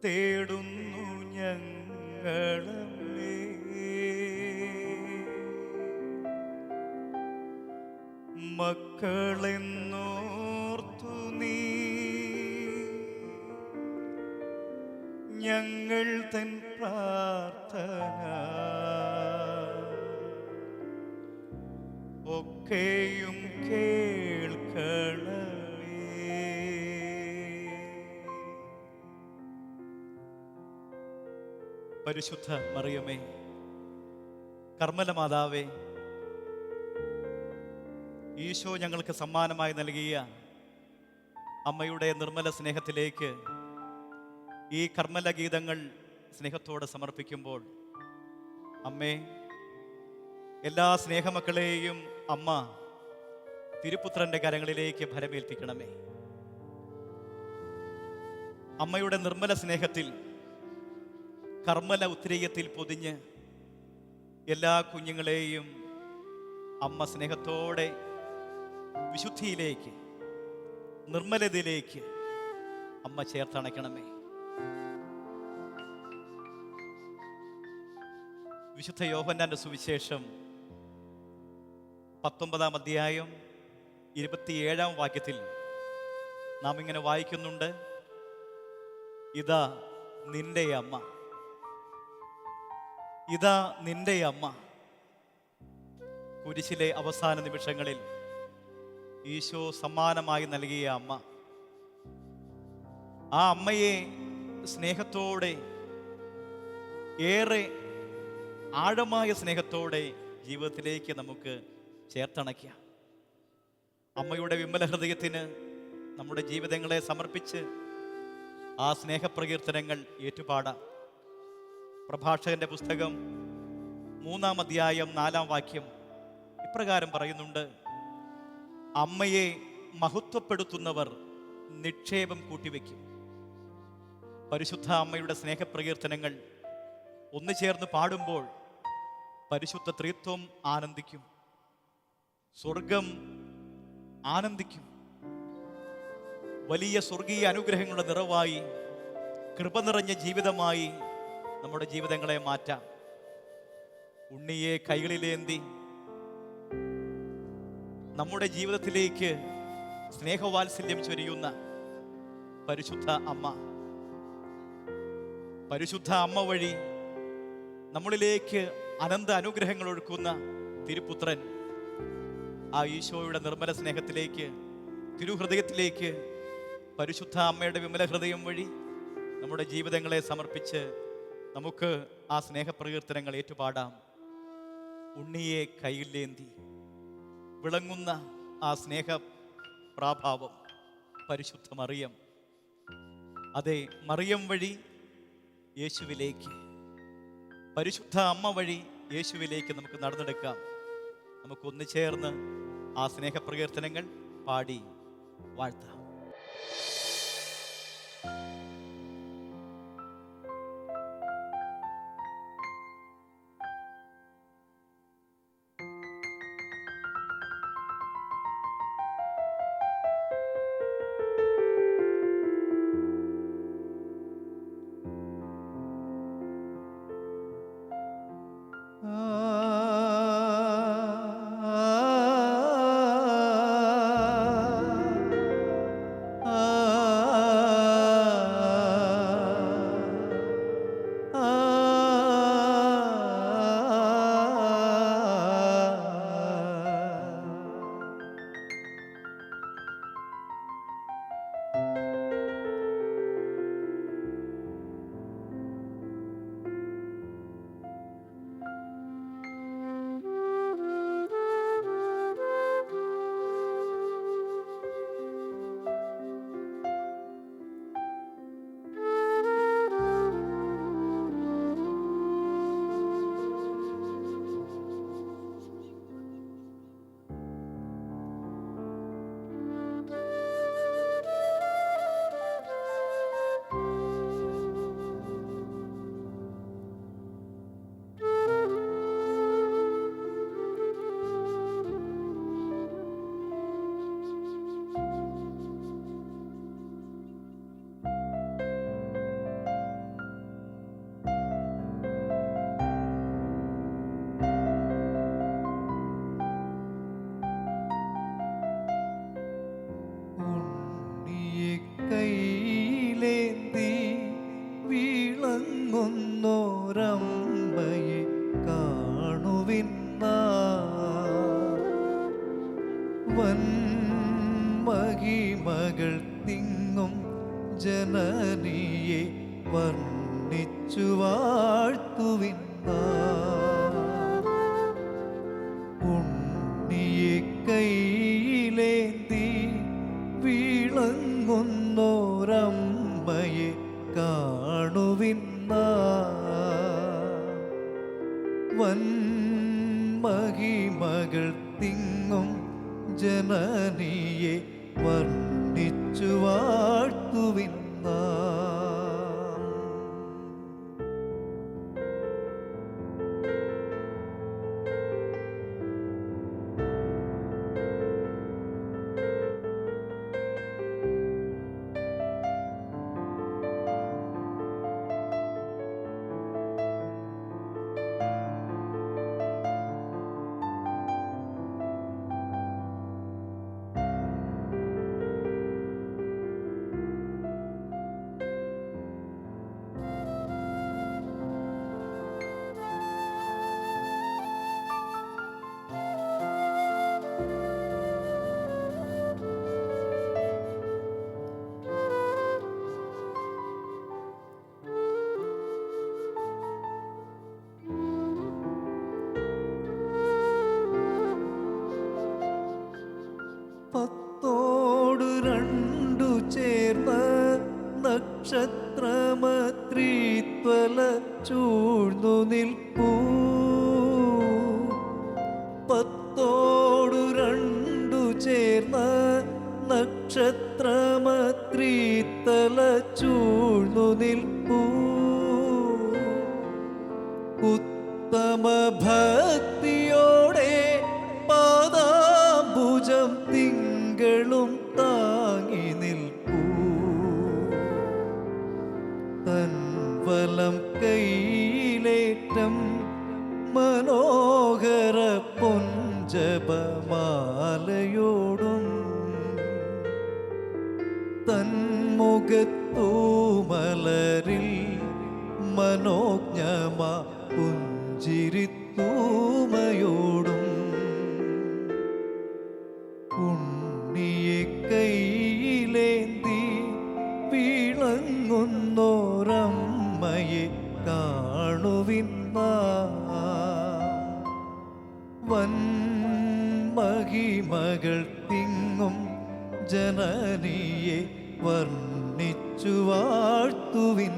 തേടുന്നു ഞങ്ങളമ്മേ. മക്കളെന്നോർത്തു നീ ഞങ്ങൾ തൻ പ്രാർത്ഥന ഒക്കെയും കേൾക്കണമേ. പരിശുദ്ധ മറിയമേ, കർമ്മല മാതാവേ, ഈശോ ഞങ്ങൾക്ക് സമ്മാനമായി നൽകിയ അമ്മയുടെ നിർമ്മല സ്നേഹത്തിലേക്ക് ഈ കർമ്മല ഗീതങ്ങൾ സ്നേഹത്തോടെ സമർപ്പിക്കുമ്പോൾ അമ്മേ, എല്ലാ സ്നേഹമക്കളെയും അമ്മ തിരുപുത്രന്റെ കരങ്ങളിലേക്ക് ഭരമേൽപ്പിക്കണമേ. അമ്മയുടെ നിർമ്മല സ്നേഹത്തിൽ കർമ്മല ഉത്തരീയത്തിൽ പൊതിഞ്ഞ് എല്ലാ കുഞ്ഞുങ്ങളെയും അമ്മ സ്നേഹത്തോടെ വിശുദ്ധിയിലേക്ക്, നിർമ്മലതയിലേക്ക് അമ്മ ചേർത്തണയ്ക്കണമേ. വിശുദ്ധ യോഹന്നാന്റെ സുവിശേഷം 19-ാം അധ്യായം 27-ാം വാക്യത്തിൽ നാം ഇങ്ങനെ വായിക്കുന്നുണ്ട്: ഇതാ നിന്റെ അമ്മ, ഇതാ നിന്റെ അമ്മ. കുരിശിലെ അവസാന നിമിഷങ്ങളിൽ ഈശോ സമ്മാനമായി നൽകിയ അമ്മ. ആ അമ്മയെ സ്നേഹത്തോടെ, ഏറെ ആഴമായ സ്നേഹത്തോടെ ജീവിതത്തിലേക്ക് നമുക്ക് ചേർത്തണയ്ക്കാം. അമ്മയുടെ വിമല ഹൃദയത്തിന് നമ്മുടെ ജീവിതങ്ങളെ സമർപ്പിച്ച് ആ സ്നേഹപ്രകീർത്തനങ്ങൾ ഏറ്റുപാടാം. പ്രഭാഷകന്റെ പുസ്തകം 3-ാം അധ്യായം 4-ാം വാക്യം ഇപ്രകാരം പറയുന്നുണ്ട്: അമ്മയെ മഹത്വപ്പെടുത്തുന്നവർ നിക്ഷേപം കൂട്ടിവെക്കും. പരിശുദ്ധ അമ്മയുടെ സ്നേഹപ്രകീർത്തനങ്ങൾ ഒന്നു ചേർന്ന് പാടുമ്പോൾ പരിശുദ്ധ ത്രിത്വം ആനന്ദിക്കും, സ്വർഗം ആനന്ദിക്കും. വലിയ സ്വർഗീയ അനുഗ്രഹങ്ങളുടെ നിറവായി, കൃപ നിറഞ്ഞ ജീവിതമായി നമ്മുടെ ജീവിതങ്ങളെ മാറ്റാം. ഉണ്ണിയെ കൈകളിലേന്തി നമ്മുടെ ജീവിതത്തിലേക്ക് സ്നേഹവാത്സല്യം ചൊരിയുന്ന പരിശുദ്ധ അമ്മ, പരിശുദ്ധ അമ്മ വഴി നമ്മളിലേക്ക് അനന്ത അനുഗ്രഹങ്ങൾ ഒഴുക്കുന്ന തിരുപുത്രൻ, ആ ഈശോയുടെ നിർമ്മല സ്നേഹത്തിലേക്ക്, തിരുഹൃദയത്തിലേക്ക് പരിശുദ്ധ അമ്മയുടെ വിമല ഹൃദയം വഴി നമ്മുടെ ജീവിതങ്ങളെ സമർപ്പിച്ച് നമുക്ക് ആ സ്നേഹപ്രകീർത്തനങ്ങൾ ഏറ്റുപാടാം. ഉണ്ണിയെ കയ്യിലേന്തി വിളങ്ങുന്ന ആ സ്നേഹ പ്രാഭാവം പരിശുദ്ധ മറിയം, അതെ, മറിയം വഴി യേശുവിലേക്ക്, പരിശുദ്ധ അമ്മ വഴി യേശുവിലേക്ക് നമുക്ക് നടന്നെടുക്കാം. നമുക്കൊന്നു ചേർന്ന് ആ സ്നേഹപ്രകീർത്തനങ്ങൾ പാടി വാഴ്ത്താം. തിങ്ങും ജനനിയെ വർണ്ണിച്ചു വാഴ്ത്തുവിൻ ഉണ്ണിയെ കൈയിലേന്തി വിളങ്ങുന്നോരമ്മയെ കാണുവിൻ വൻമഹിമകൾ തിങ്ങും ജനനിയെ വർണ്ണിച്ചു വാഴ്ത്തുവിൻ പത്തോടു രണ്ടു ചേർന്ന് നക്ഷത്രമത്രീത്വല ചൂഴ്ന്നു നിൽപ്പൂ പത്തോടു രണ്ടു ചേർന്ന് നക്ഷത്രമത്രീത്വല ചൂഴ്ന്നു നിൽപ്പൂ ഉത്തമ ഭക്തിയോടെ പാദാംബുജം തിങ്കളും താങ്ങി നിൽപ്പൂ തൻ വലം കൈയിലേറ്റം മനോഹര പൊഞ്ചപമാലയോടും തൻ മുഖത്തൂ മലരിൽ മനോജ്ഞമാ പുഞ്ചിരിത്തൂമയോടും ഉണ്ണിയെ കൈയിലേന്തി വിളങ്ങുന്നോരമ്മയെ കാണുവിൻ വൻമഹിമകൾ തിങ്ങും ജനനിയെ വർണ്ണിച്ചു വാഴ്ത്തുവിൻ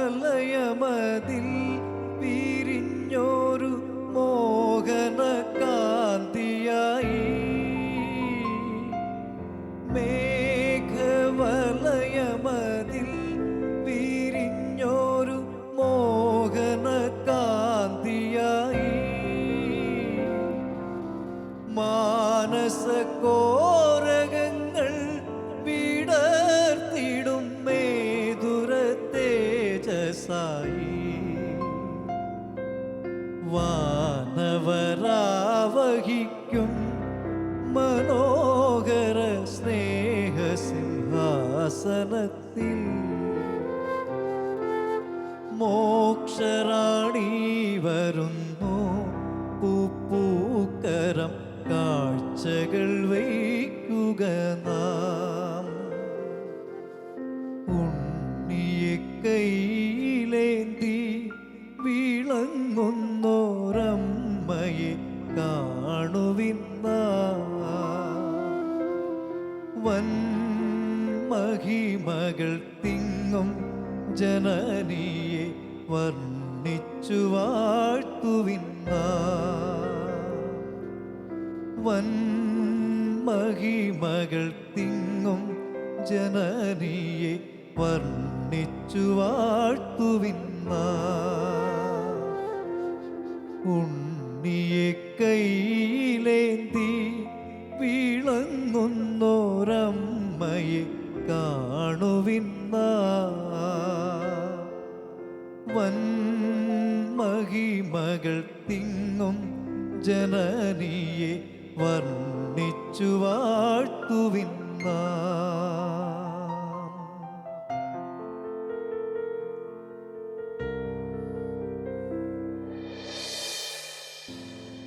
മേഘവലയമതിൽ വിരിഞ്ഞോരു മോഹന കാന്തിയായി മേഘവലയമതിൽ വിരിഞ്ഞോരു മോഹന കാന്തിയായി മാനസകോരകങ്ങൾ വിടർത്തിടും തേജസായി വാനവരാവഹിക്കും മനോഹര സ്നേഹസിംഹാസനത്തിൽ മോക്ഷറാണി വരുന്നു പൂപ്പൂക്കരം കാഴ്ചകൾ വയ്ക്കുക നാം ഉണ്ണിയെ കൈയിലേന്തി വിളങ്ങുന്നോരമ്മയെ കാണുവിൻ വൻമഹിമകൾ തിങ്ങും ജനനിയെ വർണ്ണിച്ചു വാഴ്ത്തുവിൻ വൻമഹിമകൾ വന്മഹിമകൾ തിങ്ങും ജനനിയെ വർണ്ണിച്ചു വാഴ്ത്തുവിന്ന ഉണ്ണിയെ കൈയിലേന്തി വിളങ്ങുന്നോരമ്മയെ കാണുവിന്ന വന്മഹിമകൾ തിങ്ങും ജനനിയെ വർണ്ണിച്ചു വാഴ്ത്തുവിന്ന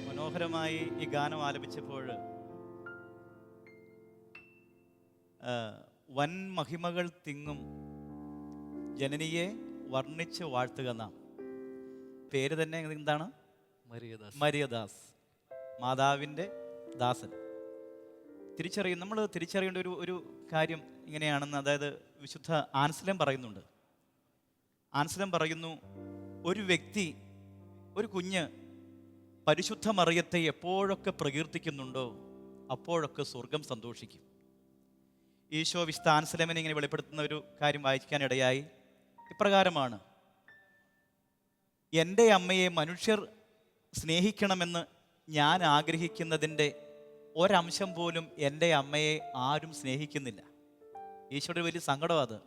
മനോഹരമായി ഈ ഗാനം ആലപിച്ചപ്പോൾ വൻ മഹിമകൾ തിങ്ങും ജനനിയെ വർണ്ണിച്ച് വാഴ്ത്തുക നാം. പേര് തന്നെ എന്താണ്? മരിയദാസ്, മാതാവിൻ്റെ ദാസൻ. നമ്മൾ തിരിച്ചറിയേണ്ട ഒരു കാര്യം ഇങ്ങനെയാണെന്ന്, അതായത് വിശുദ്ധ ആൻസ്ലം പറയുന്നുണ്ട്. ആൻസ്ലം പറയുന്നു, ഒരു വ്യക്തി, ഒരു കുഞ്ഞ് പരിശുദ്ധ മറിയത്തെ എപ്പോഴൊക്കെ പ്രകീർത്തിക്കുന്നുണ്ടോ അപ്പോഴൊക്കെ സ്വർഗം സന്തോഷിക്കും. ഈശോ വിശുദ്ധ ആൻസ്ലമിനെ ഇങ്ങനെ വെളിപ്പെടുത്തുന്ന ഒരു കാര്യം വായിക്കാനിടയായി. ഇപ്രകാരമാണ്: എൻ്റെ അമ്മയെ മനുഷ്യർ സ്നേഹിക്കണമെന്ന് ഞാൻ ആഗ്രഹിക്കുന്നതിൻ്റെ ഒരംശം പോലും എൻ്റെ അമ്മയെ ആരും സ്നേഹിക്കുന്നില്ല. ഈശോയുടെ വലിയ സങ്കടം അത്.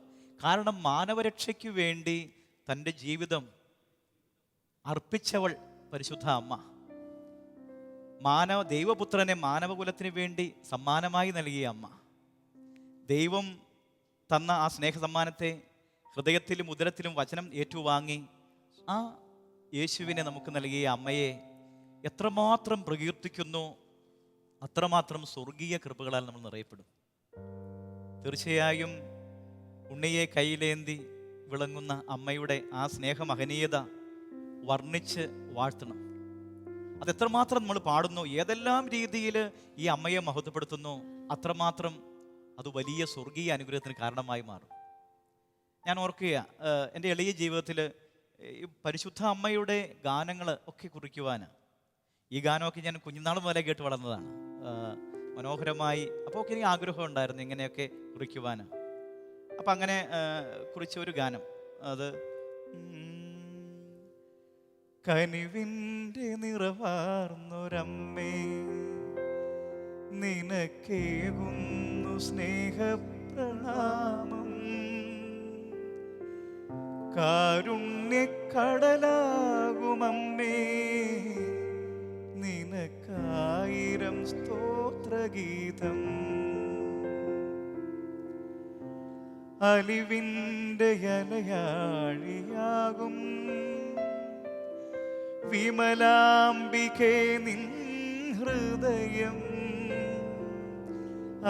കാരണം മാനവരക്ഷയ്ക്ക് വേണ്ടി തൻ്റെ ജീവിതം അർപ്പിച്ചവൾ പരിശുദ്ധ അമ്മ. ദൈവപുത്രനെ മാനവകുലത്തിന് വേണ്ടി സമ്മാനമായി നൽകിയ അമ്മ. ദൈവം തന്ന ആ സ്നേഹ സമ്മാനത്തെ ഹൃദയത്തിലും ഉദരത്തിലും വചനം ഏറ്റുവാങ്ങി ആ യേശുവിനെ നമുക്ക് നൽകിയ അമ്മയെ എത്രമാത്രം പ്രകീർത്തിക്കുന്നു അത്രമാത്രം സ്വർഗീയ കൃപകളാൽ നമ്മൾ നിറയപ്പെടും. തീർച്ചയായും ഉണ്ണിയെ കയ്യിലേന്തി വിളങ്ങുന്ന അമ്മയുടെ ആ സ്നേഹമഹനീയത വർണ്ണിച്ച് വാഴ്ത്തണം. അതെത്രമാത്രം നമ്മൾ പാടുന്നു, ഏതെല്ലാം രീതിയിൽ ഈ അമ്മയെ മഹത്വപ്പെടുത്തുന്നു, അത്രമാത്രം അത് വലിയ സ്വർഗീയ അനുഗ്രഹത്തിന് കാരണമായി മാറും. ഞാൻ ഓർക്കുക, എൻ്റെ എളിയ ജീവിതത്തിൽ ഈ പരിശുദ്ധ അമ്മയുടെ ഗാനങ്ങൾ ഒക്കെ കുറിക്കുവാൻ, ഈ ഗാനമൊക്കെ ഞാൻ കുഞ്ഞുനാൾ മുതലേ കേട്ട് വളർന്നതാണ്. മനോഹരമായി അപ്പോൾ ഒക്കെ എനിക്ക് ആഗ്രഹം ഉണ്ടായിരുന്നു ഇങ്ങനെയൊക്കെ കുറിക്കുവാൻ. അപ്പം അങ്ങനെ കുറിച്ച ഒരു ഗാനം, അത് കനിവിൻ്റെ നിറവാർന്നൊരമ്മേ നിനക്കേകുന്നു സ്നേഹപ്രണാമം, കാരുണ്യക്കടലാകുമമ്മേ നിനക്കായിരം സ്തോത്രഗീതം. അലിവിൻ്റെ അലയാഴിയാകും വിമലാംബികേ നിൻ ഹൃദയം,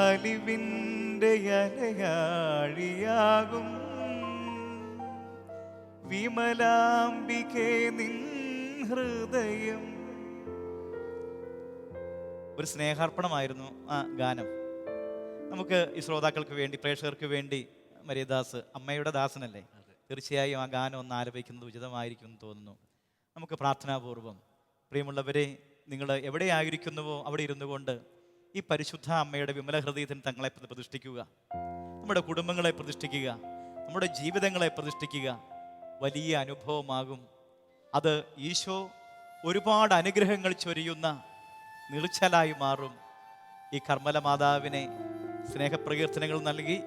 അലിവിൻ്റെ അലയാഴിയാകും വിമലാംബികേ നിൻ ഹൃദയം. ഒരു സ്നേഹാർപ്പണമായിരുന്നു ആ ഗാനം. നമുക്ക് ഈ ശ്രോതാക്കൾക്ക് വേണ്ടി, പ്രേക്ഷകർക്ക് വേണ്ടി, മരിയദാസ് അമ്മയുടെ ദാസനല്ലേ, തീർച്ചയായും ആ ഗാനം ഒന്ന് ആലപിക്കുന്നത് ഉചിതമായിരിക്കും എന്ന് തോന്നുന്നു. നമുക്ക് പ്രാർത്ഥനാപൂർവം, പ്രിയമുള്ളവരെ, നിങ്ങൾ എവിടെയായിരിക്കുന്നുവോ അവിടെ ഇരുന്നു കൊണ്ട് ഈ പരിശുദ്ധ അമ്മയുടെ വിമല ഹൃദയത്തിന് തങ്ങളെ പ്രതിഷ്ഠിക്കുക. നമ്മുടെ കുടുംബങ്ങളെ പ്രതിഷ്ഠിക്കുക, നമ്മുടെ ജീവിതങ്ങളെ പ്രതിഷ്ഠിക്കുക. വലിയ അനുഭവമാകും അത്. ഈശോ ഒരുപാട് അനുഗ്രഹങ്ങൾ ചൊരിയുന്ന നീർച്ചലായി മാറും. ഈ കർമ്മല മാതാവിനെ സ്നേഹപ്രകീർത്തനങ്ങൾ നൽകി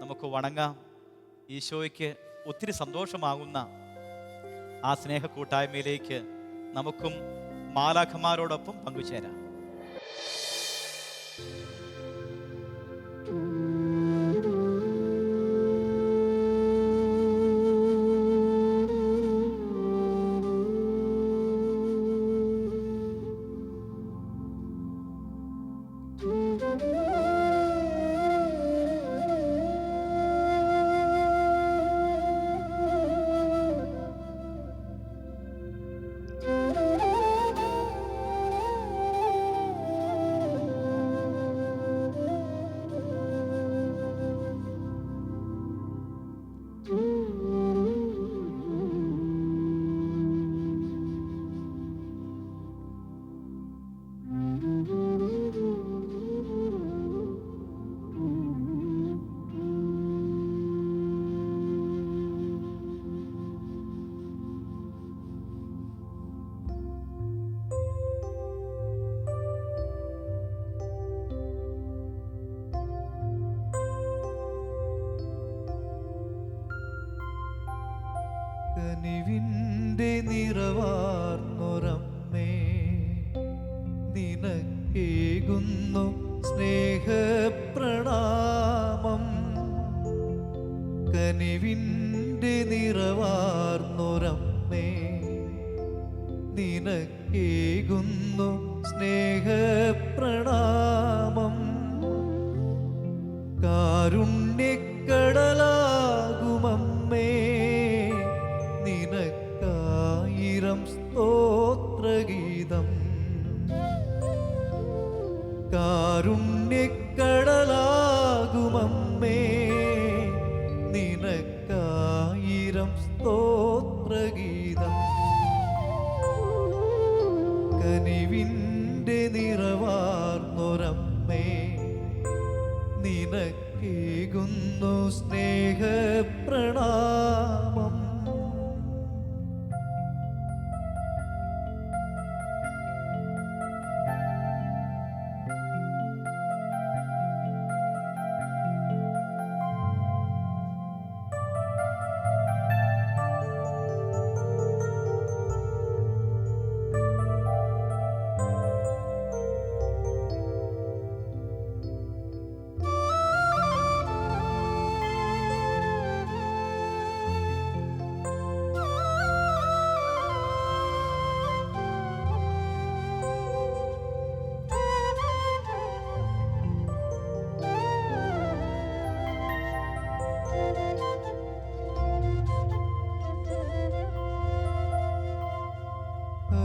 നമുക്ക് വണങ്ങാം. ഈശോയ്ക്ക് ഒത്തിരി സന്തോഷമാകുന്ന ആ സ്നേഹ കൂട്ടായ്മയിലേക്ക് നമുക്കും മാലാഖമാരോടൊപ്പം പങ്കുചേരാം. കനിവിൻ്റെ നിറവാർന്നൊരമ്മേ, നിനക്കേകുന്നു സ്നേഹപ്രണാമം. കനിവിൻ്റെ നിറവാർന്നൊരമ്മേ, നിനക്കേകുന്നു സ്നേഹപ്രണാമം. കാരുണ്യക്കടലാകുമമ്മേ, നിനക്കായിരം സ്തോത്രഗീതം. കാരുണ്യക്കടലാകുമമ്മേ, നിനക്കായിരം സ്തോത്രഗീതം. കനിവിൻ്റെ നിറവാർന്നൊരമ്മേ, നിനക്കേകുന്നു സ്നേഹപ്രണാമം.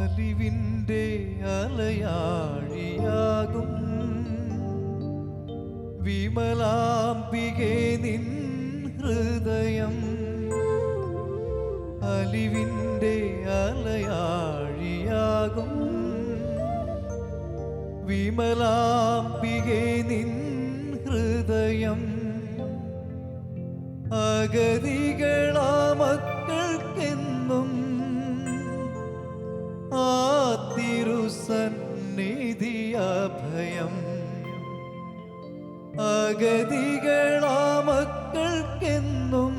അലിവിൻ്റെ അലയാഴിയാകും വിമലാംബികേ നിൻ ഹൃദയം. അലിവിൻ്റെ അലയാഴിയാകും വിമലാംബികേ നിൻ ഹൃദയം. അഗതികളാ മക്കൾക്കെന്നും ആ തിരുസന്നിധി അഭയം. അഗതികളാ മക്കൾക്കെന്നും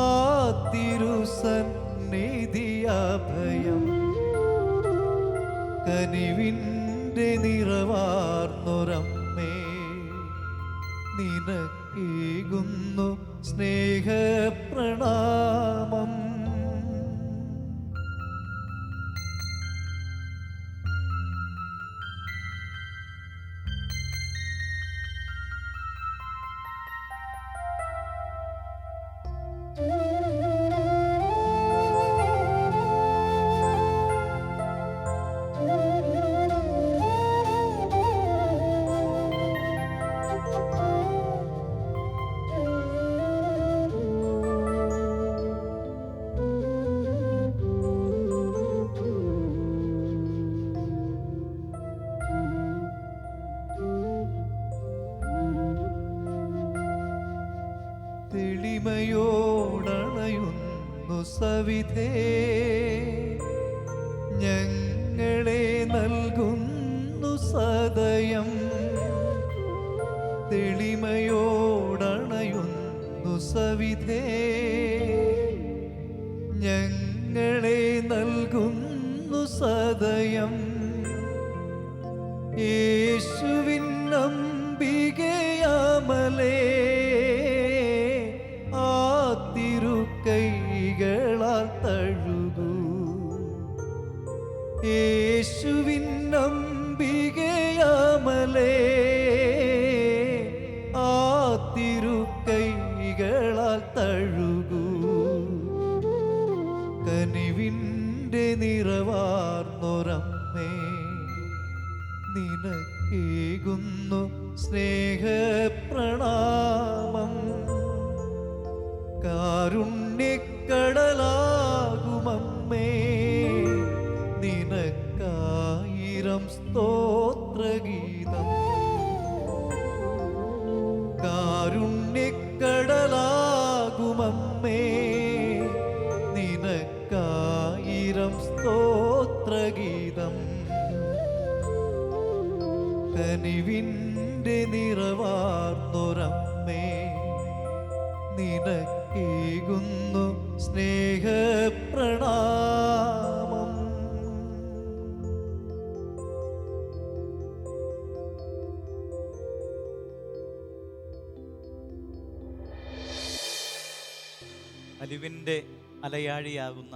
ആ തിരുസന്നിധി അഭയം. കനിവിൻ്റെ നിറവാർന്നൊരമ്മേ, നിനക്കേകുന്നു സ്നേഹപ്രണാമം. തെളിമയോടണയുന്നു സവിധേ, ഞങ്ങളെ നൽകുന്നു സദയം. തെളിമയോടണയുന്നു സവിധേ, ഞങ്ങളെ നൽകുന്നു സദയം. യേശുവിൻ അംബികയാമലേ, ആ തിരുക്കൈകളാൽ തഴുകൂ. യേശുവിൻ അംബികയാമലേ, ആ തിരുക്കൈകളാൽ തഴുകൂ. കനിവിൻ്റെ നിറവാർന്നൊരമ്മേ, നിനക്കേകുന്നു സ്നേഹപ്രണാമം. കാരുണ്യക്കടലാകുമമ്മേ, നിനക്കായിരം സ്തോത്രഗീതം. കാരുണ്യക്കടലാകുമമ്മേ, നിനക്കായിരം സ്തോത്രഗീതം. കനിവിൻ്റെ നിറവാർന്നൊരമ്മേ, നിനക്ക് ഏകുന്നു സ്നേഹപ്രണാമം. അലിവിൻ്റെ അലയാഴിയാകുന്ന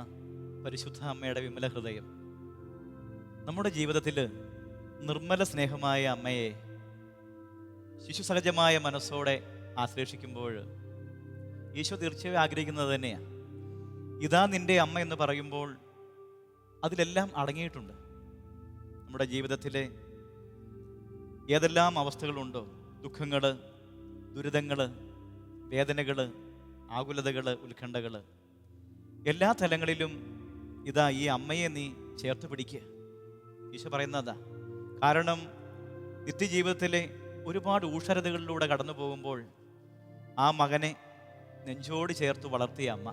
പരിശുദ്ധ അമ്മയുടെ വിമല ഹൃദയം നമ്മുടെ ജീവിതത്തിൽ നിർമ്മല സ്നേഹമായ അമ്മയെ ശിശുസഹജമായ മനസ്സോടെ ആശ്ലേഷിക്കുമ്പോൾ ഈശോ തീർച്ചയായും ആഗ്രഹിക്കുന്നത് തന്നെയാണ്. ഇതാ നിൻ്റെ അമ്മ എന്ന് പറയുമ്പോൾ അതിലെല്ലാം അടങ്ങിയിട്ടുണ്ട്. നമ്മുടെ ജീവിതത്തിലെ ഏതെല്ലാം അവസ്ഥകളുണ്ടോ, ദുഃഖങ്ങൾ, ദുരിതങ്ങൾ, വേദനകൾ, ആകുലതകൾ, ഉത്കണ്ഠകൾ, എല്ലാ തലങ്ങളിലും ഇതാ ഈ അമ്മയെ നീ ചേർത്ത് പിടിക്കുക. ഈശോ പറയുന്നതാ. കാരണം നിത്യജീവിതത്തിലെ ഒരുപാട് ഊഷരതകളിലൂടെ കടന്നു പോകുമ്പോൾ ആ മകനെ നെഞ്ചോട് ചേർത്ത് വളർത്തിയ അമ്മ,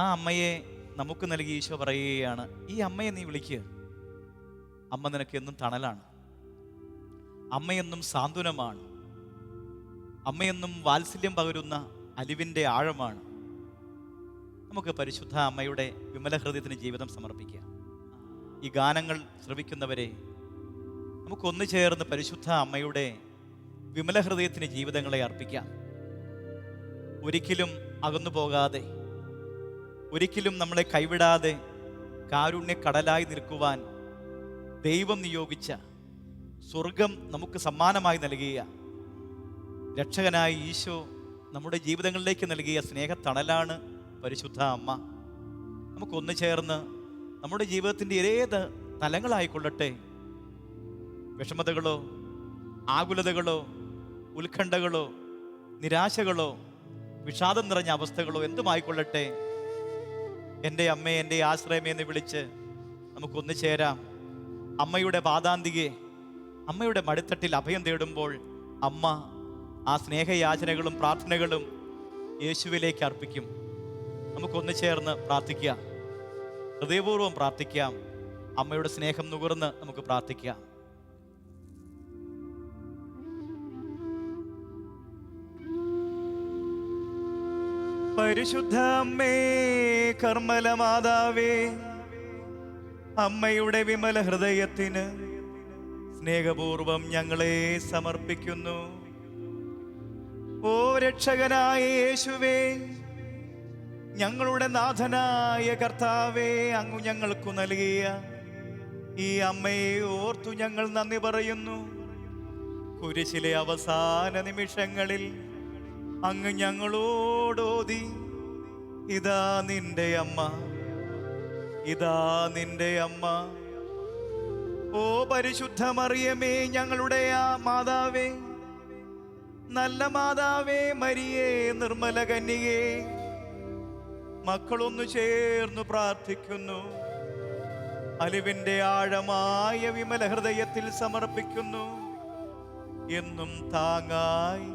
ആ അമ്മയെ നമുക്ക് നൽകി ഈശോ പറയുകയാണ്, ഈ അമ്മയെ നീ വിളിക്കുക. അമ്മ നിനക്ക് എന്നും തണലാണ്, അമ്മയെന്നും സാന്ത്വനമാണ്, അമ്മയെന്നും വാത്സല്യം പകരുന്ന അലിവിൻ്റെ ആഴമാണ്. നമുക്ക് പരിശുദ്ധ അമ്മയുടെ വിമല ഹൃദയത്തിന് ജീവിതം സമർപ്പിക്കാം. ഈ ഗാനങ്ങൾ ശ്രവിക്കുന്നവരെ നമുക്കൊന്നു ചേർന്ന് പരിശുദ്ധ അമ്മയുടെ വിമല ഹൃദയത്തിന് ജീവിതങ്ങളെ അർപ്പിക്കാം. ഒരിക്കലും അകന്നു പോകാതെ, ഒരിക്കലും നമ്മളെ കൈവിടാതെ കാരുണ്യ കടലായി നിൽക്കുവാൻ ദൈവം നിയോഗിച്ച, സ്വർഗം നമുക്ക് സമ്മാനമായി നൽകിയ രക്ഷകനായ ഈശോ നമ്മുടെ ജീവിതങ്ങളിലേക്ക് നൽകിയ സ്നേഹത്തണലാണ് പരിശുദ്ധ അമ്മ. നമുക്കൊന്നു ചേർന്ന് നമ്മുടെ ജീവിതത്തിൻ്റെ ഏത് തലങ്ങളായിക്കൊള്ളട്ടെ, വിഷമതകളോ ആകുലതകളോ ഉത്കണ്ഠകളോ നിരാശകളോ വിഷാദം നിറഞ്ഞ അവസ്ഥകളോ എന്തുമായിക്കൊള്ളട്ടെ, എൻ്റെ അമ്മേ, എൻ്റെ ആശ്രയമേ എന്ന് വിളിച്ച് നമുക്കൊന്നു ചേരാം. അമ്മയുടെ പാദാന്തികെ, അമ്മയുടെ മടിത്തട്ടിൽ അഭയം തേടുമ്പോൾ അമ്മ ആ സ്നേഹയാചനകളും പ്രാർത്ഥനകളും യേശുവിലേക്ക് അർപ്പിക്കും. നമുക്കൊന്നു ചേർന്ന് പ്രാർത്ഥിക്കാം, ഹൃദയപൂർവ്വം പ്രാർത്ഥിക്കാം. അമ്മയുടെ സ്നേഹം നുകർന്ന് നമുക്ക് പ്രാർത്ഥിക്കാം. പരിശുദ്ധ അമ്മേ, കർമ്മല മാതാവേ, അമ്മയുടെ വിമല ഹൃദയത്തിന് സ്നേഹപൂർവം ഞങ്ങളെ സമർപ്പിക്കുന്നു. ഓ രക്ഷകനായ യേശുവേ, ഞങ്ങളുടെ നാഥനായ കർത്താവേ, അങ്ങ് ഞങ്ങൾക്കു നൽകിയ ഈ അമ്മയെ ഓർത്തു ഞങ്ങൾ നന്ദി പറയുന്നു. കുരിശിലെ അവസാന നിമിഷങ്ങളിൽ അങ്ങ് ഞങ്ങളോടോതി, ഇതാ നിന്റെ അമ്മ, ഇതാ നിന്റെ അമ്മ. ഓ പരിശുദ്ധ മറിയമേ, ഞങ്ങളുടെ ആ മാതാവേ, നല്ല മാതാവേ, മരിയേ, നിർമ്മല കന്യകേ, മക്കളൊന്നു ചേർന്നു പ്രാർത്ഥിക്കുന്നു. അലിവിൻ്റെ ആഴമായ വിമല ഹൃദയത്തിൽ സമർപ്പിക്കുന്നു. എന്നും താങ്ങായി,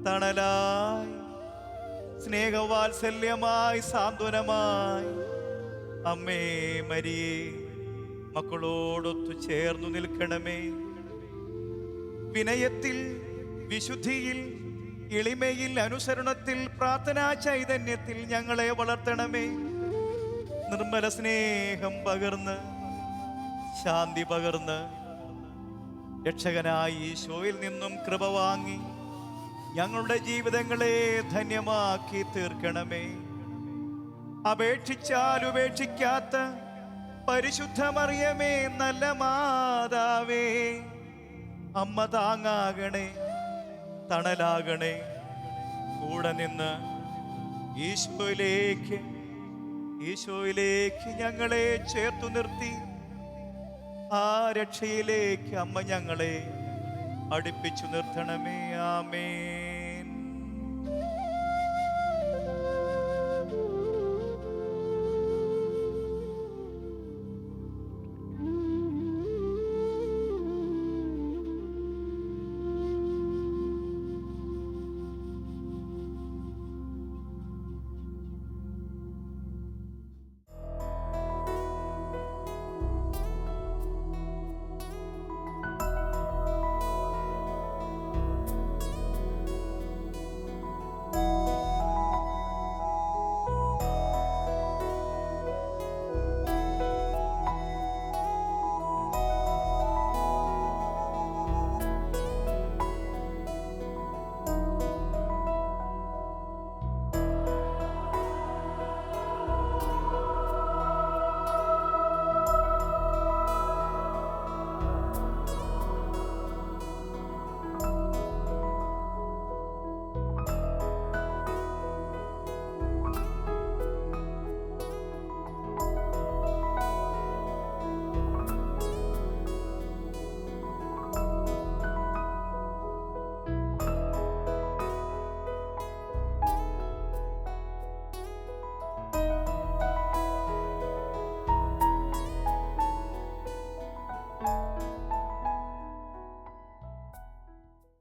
തണലായി, സ്നേഹവാത്സല്യമായി, സാന്ത്വനമായി അമ്മേ മരിയേ, മക്കളോടൊത്തു ചേർന്നു നിൽക്കണമേ. വിനയത്തിൽ, വിശുദ്ധിയിൽ, എളിമയിൽ, അനുസരണത്തിൽ, പ്രാർത്ഥനാ ചൈതന്യത്തിൽ ഞങ്ങളെ വളർത്തണമേ. നിർമ്മല സ്നേഹം പകർന്ന്, ശാന്തി പകർന്ന്, രക്ഷകനായി ഈശോയിൽ നിന്നും കൃപ വാങ്ങി ഞങ്ങളുടെ ജീവിതങ്ങളെ ധന്യമാക്കി തീർക്കണമേ. അപേക്ഷിച്ചാൽ ഉപേക്ഷിക്കാത്ത പരിശുദ്ധ മറിയമേ, നല്ല മാതാവേ, അമ്മ താങ്ങാകണേ, തണലാകണേ. കൂടെ നിന്ന് ഈശോയിലേക്ക് ഞങ്ങളെ ചേർത്തു നിർത്തി ആ രക്ഷയിലേക്ക് അമ്മ ഞങ്ങളെ അടുപ്പിച്ചു നിർത്തണമേ. ആമേൻ.